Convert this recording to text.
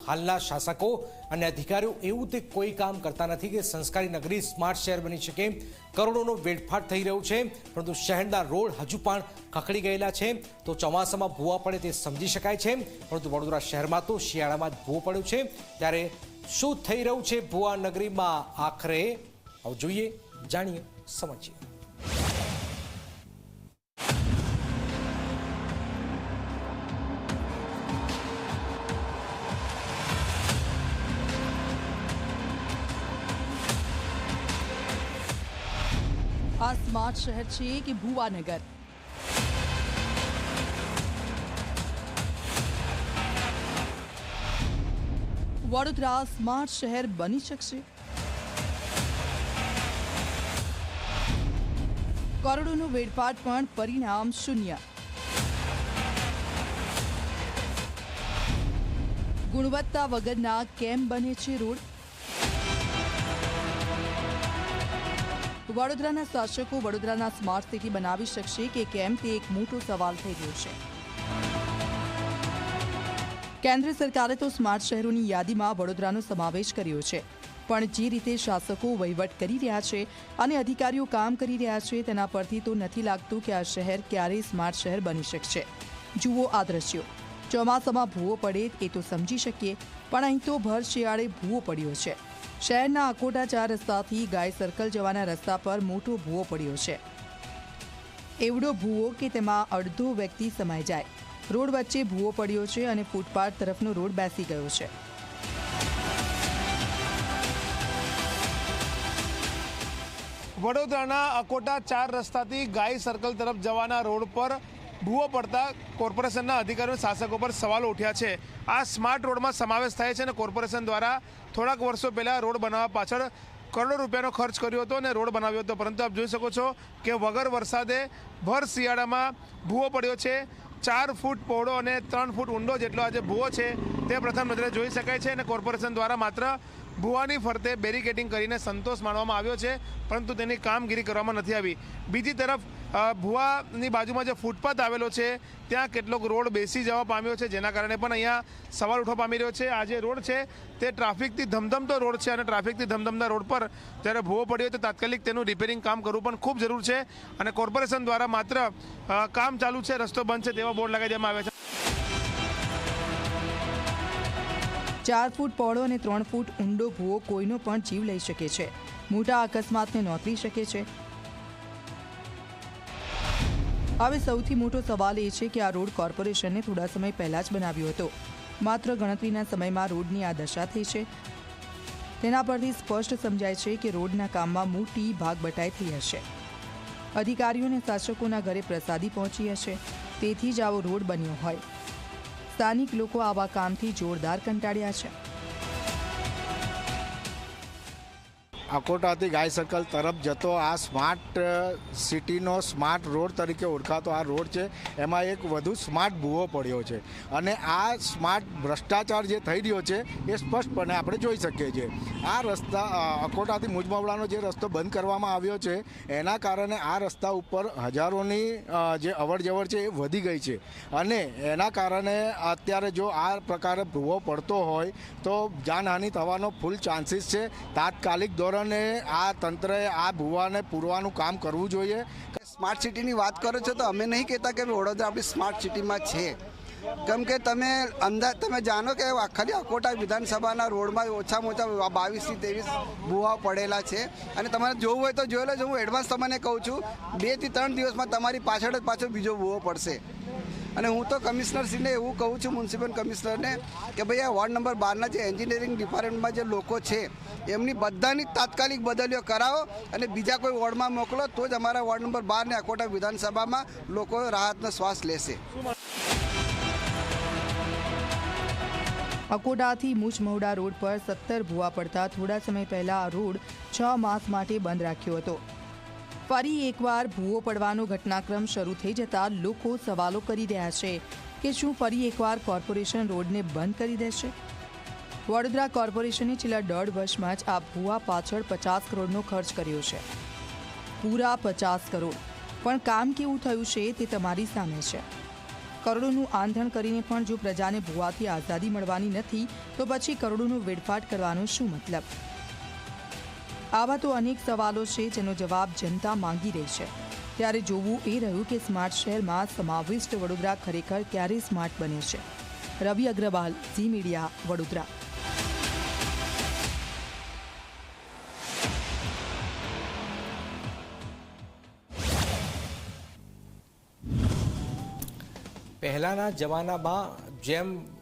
હાલના શાસકો અને અધિકારીઓ એવું તે કોઈ કામ કરતા નથી કે સંસ્કારી નગરી સ્માર્ટ શહેર બની શકે। કરોડોનો વેડફાટ થઈ રહ્યો છે, પરંતુ શહેરના રોડ હજુ પણ ખખડી ગયેલા છે। તો ચોમાસામાં ભૂવા પડે તે સમજી શકાય છે, પરંતુ વડોદરા શહેરમાં તો શિયાળામાં જ ભૂવો પડ્યો છે। ત્યારે શું થઈ રહ્યું છે ભૂવા નગરીમાં આખરે? આવો જોઈએ, જાણીએ, સમજીએ। આ સ્માર્ટ શહેર છે કે ભુવાનગર? વડોદરા સ્માર્ટ શહેર બની શકશે? કરોડોનો વેડફાટ પણ પરિણામ શૂન્ય। ગુણવત્તા વગરના કેમ બને છે રોડ? વડોદરાના શાસકો વડોદરાના સ્માર્ટ સિટી બનાવી શકશે કે કેમ, તે એક મોટો સવાલ થઈ રહ્યો છે। કેન્દ્ર સરકારે તો સ્માર્ટ શહેરોની યાદીમાં વડોદરાનો સમાવેશ કર્યો છે, પણ જે રીતે શાસકો વહીવટ કરી રહ્યા છે અને અધિકારીઓ કામ કરી રહ્યા છે, તેના પરથી તો નથી લાગતું કે આ શહેર ક્યારેય સ્માર્ટ શહેર બની શકશે। જુઓ આ દ્રશ્યો। ચોમાસામાં ભૂવો પડે એ તો સમજી શકીએ, પણ અહીં તો ભર શિયાળે ભૂવો પડ્યો છે। શહેરના અકોટા 4 રસ્તાથી ગાય સર્કલ જવાના રસ્તા પર મોટો ભૂવો પડ્યો છે। એવડો ભૂવો કે તેમાં અડધો વ્યક્તિ સમાઈ જાય। રોડ વચ્ચે ભૂવો પડ્યો છે અને ફૂટપાથ તરફનો રોડ બેસી ગયો છે। વડોદરાના અકોટા 4 રસ્તાથી ગાય સર્કલ તરફ જવાના રોડ પર ભૂવો પડતા કોર્પોરેશનના અધિકારીઓ શાસકો પર સવાલો ઉઠ્યા છે। આ સ્માર્ટ રોડમાં સમાવેશ થાય છે અને કોર્પોરેશન દ્વારા થોડાક વર્ષો પહેલાં રોડ બનાવવા પાછળ કરોડો રૂપિયાનો ખર્ચ કર્યો હતો અને રોડ બનાવ્યો હતો, પરંતુ આપ જોઈ શકો છો કે વગર વરસાદે ભર શિયાળામાં ભૂવો પડ્યો છે। 4 ફૂટ પહોળો અને 3 ફૂટ ઊંડો જેટલો આજે ભૂવો છે તે પ્રથમ નજરે જોઈ શકાય છે અને કોર્પોરેશન દ્વારા માત્ર ભૂવાની ફરતે બેરિકેડિંગ કરીને સંતોષ માનવામાં આવ્યો છે, પરંતુ તેની કામગીરી કરવામાં નથી આવી। બીજી તરફ ભૂવાની બાજુમાં જે ફૂટપાથ આવેલો છે ત્યાં કેટલોક રોડ બેસી જવા પામ્યો છે, જેના કારણે પણ અહીંયા સવાલ ઉઠવા પામી રહ્યો છે। આ જે રોડ છે તે ટ્રાફિકથી ધમધમતો રોડ છે અને ટ્રાફિકથી ધમધમતા રોડ પર જ્યારે ભૂવો પડ્યો તો તાત્કાલિક તેનું રિપેરિંગ કામ કરવું પણ ખૂબ જરૂર છે અને કોર્પોરેશન દ્વારા માત્ર કામ ચાલુ છે, રસ્તો બંધ છે તેવા બોર્ડ લગાવી દેવામાં આવ્યા છે। 4 ફૂટ પહોળો અને 3 ફૂટ ઊંડો ભૂવો કોઈનો પણ જીવ લઈ શકે છે, મોટા અકસ્માતને નોતરી શકે છે। હવે સૌથી મોટો સવાલ એ છે કે આ રોડ કોર્પોરેશને થોડા સમય પહેલા જ બનાવ્યો હતો, માત્ર ગણતરીના સમયમાં રોડની આ દશા થઈ છે। તેના પરથી સ્પષ્ટ સમજાય છે કે રોડના કામમાં મોટી ભાગબટાઈ થઈ હશે। અધિકારીઓ અને શાસકોના ઘરે પ્રસાદી પહોંચી હશે, તેથી જ આવો રોડ બન્યો હોય। સ્થાનિક લોકો આવા કામથી જોરદાર કંટાળ્યા છે। અકોટાથી ગાય સર્કલ તરફ જતો આ સ્માર્ટ સિટીનો સ્માર્ટ રોડ તરીકે ઓળખાતો આ રોડ છે, એમાં એક વધુ સ્માર્ટ ભૂવો પડ્યો છે અને આ સ્માર્ટ ભ્રષ્ટાચાર જે થઈ રહ્યો છે એ સ્પષ્ટપણે આપણે જોઈ શકીએ છીએ। આ રસ્તા અકોટાથી મુજમવડાનો જે રસ્તો બંધ કરવામાં આવ્યો છે એના કારણે આ રસ્તા ઉપર હજારોની જે અવરજવર છે એ વધી ગઈ છે અને એના કારણે અત્યારે જો આ પ્રકારે ભૂવો પડતો હોય તો જાનહાનિ થવાનો ફૂલ ચાન્સીસ છે। તાત્કાલિક ધોરણે આ તંત્રએ આ ભૂવાને પૂરવાનું કામ કરવું જોઈએ। સ્માર્ટ સિટીની વાત કરો છો તો અમે નહીં કહેતા કે વડોદરા આપણી સ્માર્ટ સિટીમાં છે, કેમ કે તમે જાણો કે ખાલી અકોટા વિધાનસભાના રોડમાં ઓછામાં ઓછા 22 થી 23 ભૂવા પડેલા છે અને તમારે જોવું હોય તો જોઈ લેજો। હું એડવાન્સ તમને કહું છું 2 થી 3 દિવસમાં તમારી પાછળ બીજો ભૂવો પડશે। અને હું તો કમિશનરશ્રીને એવું કહું છું, મ્યુનિસિપલ કમિશનરને, કે ભાઈ આ વોર્ડ નંબર 12ના જે એન્જિનિયરિંગ ડિપાર્ટમેન્ટમાં જે લોકો છે એમની બધાની તાત્કાલિક બદલીઓ કરાવો અને બીજા કોઈ વોર્ડમાં મોકલો, તો જ અમારા વોર્ડ નંબર 12 ને અકોટા વિધાનસભામાં લોકો રાહતનો શ્વાસ લેશે। અકોટાથી મુજમવડા રોડ પર 17 ભૂવા પડતા થોડા સમય પહેલા આ રોડ 6 માસ માટે બંધ રાખ્યો હતો। ફરી એકવાર ભૂવો પડવાનો ઘટનાક્રમ શરૂ થઈ જતા લોકો સવાલો કરી રહ્યા છે કે શું ફરી એકવાર કોર્પોરેશન રોડને બંધ કરી દેશે? વડોદરા કોર્પોરેશને છેલ્લા 1.5 વર્ષમાં જ આ ભૂવા પાછળ 50 કરોડનો ખર્ચ કર્યો છે, પૂરા 50 કરોડ। પણ કામ કેવું થયું છે તે તમારી સામે છે। કરોડોનું આંધણ કરીને પણ જો પ્રજાને ભૂવાથી આઝાદી મળવાની નથી તો પછી કરોડોનો વેડફાટ કરવાનો શું મતલબ? આવા તો અનેક સવાલો છે જેનો જવાબ જનતા માંગી રહી છે. ત્યારે જોવું એ રહ્યું કે સ્માર્ટ શહેરમાં સમાવિષ્ટ વડોદરા ખરેખર ક્યારે સ્માર્ટ બને છે. રવિ અગ્રવાલ, ઝી મીડિયા, વડોદરા. પહેલાંના જમાનામાં જેમ